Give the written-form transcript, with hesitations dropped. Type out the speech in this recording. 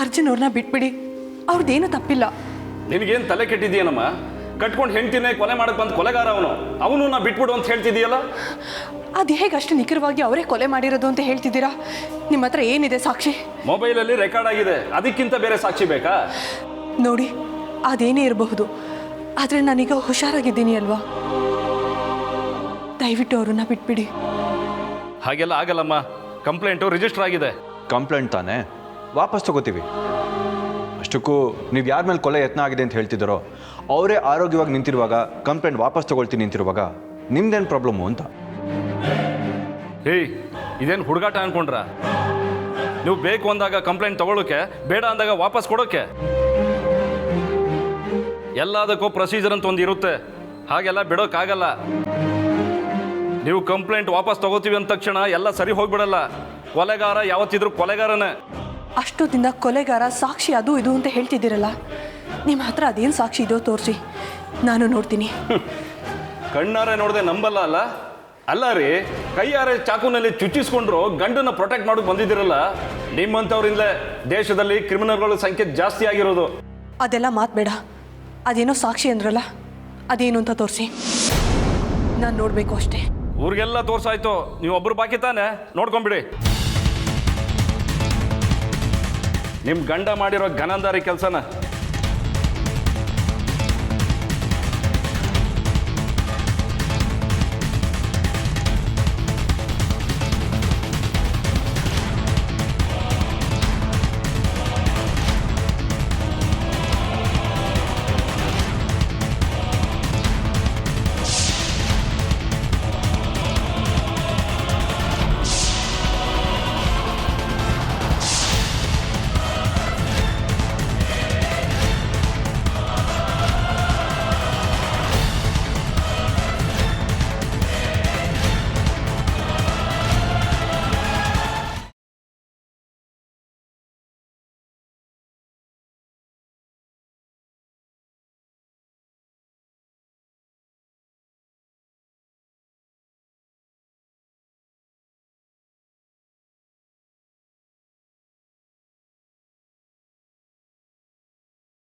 ಅರ್ಜುನ್ ಅವ್ರನ್ನ ಬಿಟ್ಬಿಡಿ, ಅವ್ರದ್ದೇನು ತಪ್ಪಿಲ್ಲ. ನಿನಗೇನು ತಲೆ ಕೆಟ್ಟಿದ್ದೀಯನಮ್ಮ? ಕಟ್ಕೊಂಡು ಹೆಂಡ್ತಿನೇ ಕೊಲೆ ಮಾಡಕ್ಕೆ ಬಂದು ಕೊಲೆಗಾರ ಅವನು ನಾ ಬಿಟ್ಬಿಡು ಅಂತ ಹೇಳ್ತಿದ್ದೀಯಲ್ಲ? ಅದು ಹೇಗೆ ಅಷ್ಟು ನಿಖರವಾಗಿ ಅವರೇ ಕೊಲೆ ಮಾಡಿರೋದು ಅಂತ ಹೇಳ್ತಿದ್ದೀರಾ? ನಿಮ್ಮ ಹತ್ರ ಏನಿದೆ ಸಾಕ್ಷಿ? ಮೊಬೈಲಲ್ಲಿ ರೆಕಾರ್ಡ್ ಆಗಿದೆ, ಅದಕ್ಕಿಂತ ಬೇರೆ ಸಾಕ್ಷಿ ಬೇಕಾ? ನೋಡಿ, ಅದೇನೇ ಇರಬಹುದು, ಆದರೆ ನಾನೀಗ ಹುಷಾರಾಗಿದ್ದೀನಿ ಅಲ್ವಾ? ದಯವಿಟ್ಟು ಅವ್ರನ್ನ ಬಿಟ್ಬಿಡಿ. ಹಾಗೆಲ್ಲ ಆಗಲ್ಲಮ್ಮ, ಕಂಪ್ಲೇಂಟು ರಿಜಿಸ್ಟರ್ ಆಗಿದೆ. ಕಂಪ್ಲೇಂಟ್ ತಾನೇ, ವಾಪಸ್ ತಗೋತೀವಿ. ಅಷ್ಟಕ್ಕೂ ನೀವು ಯಾರ ಮೇಲೆ ಕೊಲೆ ಯತ್ನ ಆಗಿದೆ ಅಂತ ಹೇಳ್ತಿದ್ದಾರೋ ಅವರೇ ಆರೋಗ್ಯವಾಗಿ ನಿಂತಿರುವಾಗ ಕಂಪ್ಲೇಂಟ್ ವಾಪಸ್ ತಗೊಳ್ತೀನಿ ನಿಂತಿರುವಾಗ ನಿಮ್ದೇನು ಪ್ರಾಬ್ಲಮ್ಮು ಅಂತ. ಏಯ್, ಇದೇನು ಹುಡುಗಾಟ ಅನ್ಕೊಂಡ್ರ? ನೀವು ಬೇಕು ಅಂದಾಗ ಕಂಪ್ಲೇಂಟ್ ತಗೊಳ್ಳೋಕೆ, ಬೇಡ ಅಂದಾಗ ವಾಪಸ್ ಕೊಡೋಕೆ. ಎಲ್ಲದಕ್ಕೂ ಪ್ರೊಸೀಜರ್ ಅಂತ ಒಂದು ಇರುತ್ತೆ, ಹಾಗೆಲ್ಲ ಬಿಡೋಕ್ಕಾಗಲ್ಲ. ನೀವು ಕಂಪ್ಲೇಂಟ್ ವಾಪಸ್ ತಗೋತೀವಿ ಅಂದ ತಕ್ಷಣ ಎಲ್ಲ ಸರಿ ಹೋಗ್ಬಿಡಲ್ಲ. ಕೊಲೆಗಾರ ಯಾವತ್ತಿದ್ರು ಕೊಲೆಗಾರನೇ. ಅಷ್ಟೊತ್ತಿಂದ ಕೊಲೆಗಾರ, ಸಾಕ್ಷಿ, ಅದು ಇದು ಅಂತ ಹೇಳ್ತಿದ್ದೀರಲ್ಲ, ನಿಮ್ಮ ಹತ್ರ ಅದೇನು ಸಾಕ್ಷಿ ಇದೋ ತೋರಿಸಿ, ನಾನು ನೋಡ್ತೀನಿ. ಕಣ್ಣಾರೆ ನೋಡದೆ ನಂಬಲ್ಲ ಅಲ್ಲ? ಅಲ್ಲ ರೀ, ಕೈಯಾರೆ ಚಾಕುನಲ್ಲಿ ಚುಚ್ಚಿಸ್ಕೊಂಡ್ರು ಗಂಡನ್ನ ಪ್ರೊಟೆಕ್ಟ್ ಮಾಡೋಕೆ ಬಂದಿದ್ದೀರಲ್ಲ, ನಿಮ್ಮಂಥವ್ರಿಂದಲೇ ದೇಶದಲ್ಲಿ ಕ್ರಿಮಿನಲ್ಗಳ ಸಂಖ್ಯೆ ಜಾಸ್ತಿ ಆಗಿರೋದು. ಅದೆಲ್ಲ ಮಾತಬೇಡ. ಅದೇನೋ ಸಾಕ್ಷಿ ಅಂದ್ರಲ್ಲ, ಅದೇನು ಅಂತ ತೋರಿಸಿ, ನಾನು ನೋಡಬೇಕು ಅಷ್ಟೇ. ಊರಿಗೆಲ್ಲ ತೋರ್ಸಾಯ್ತು, ನೀವು ಒಬ್ರು ಬಾಕಿ ತಾನೆ, ನೋಡ್ಕೊಂಬಿಡಿ. ನಿಮ್ಮ ಗಂಡ ಮಾಡಿರೋ ಘನಂದಾರಿ ಕೆಲಸನ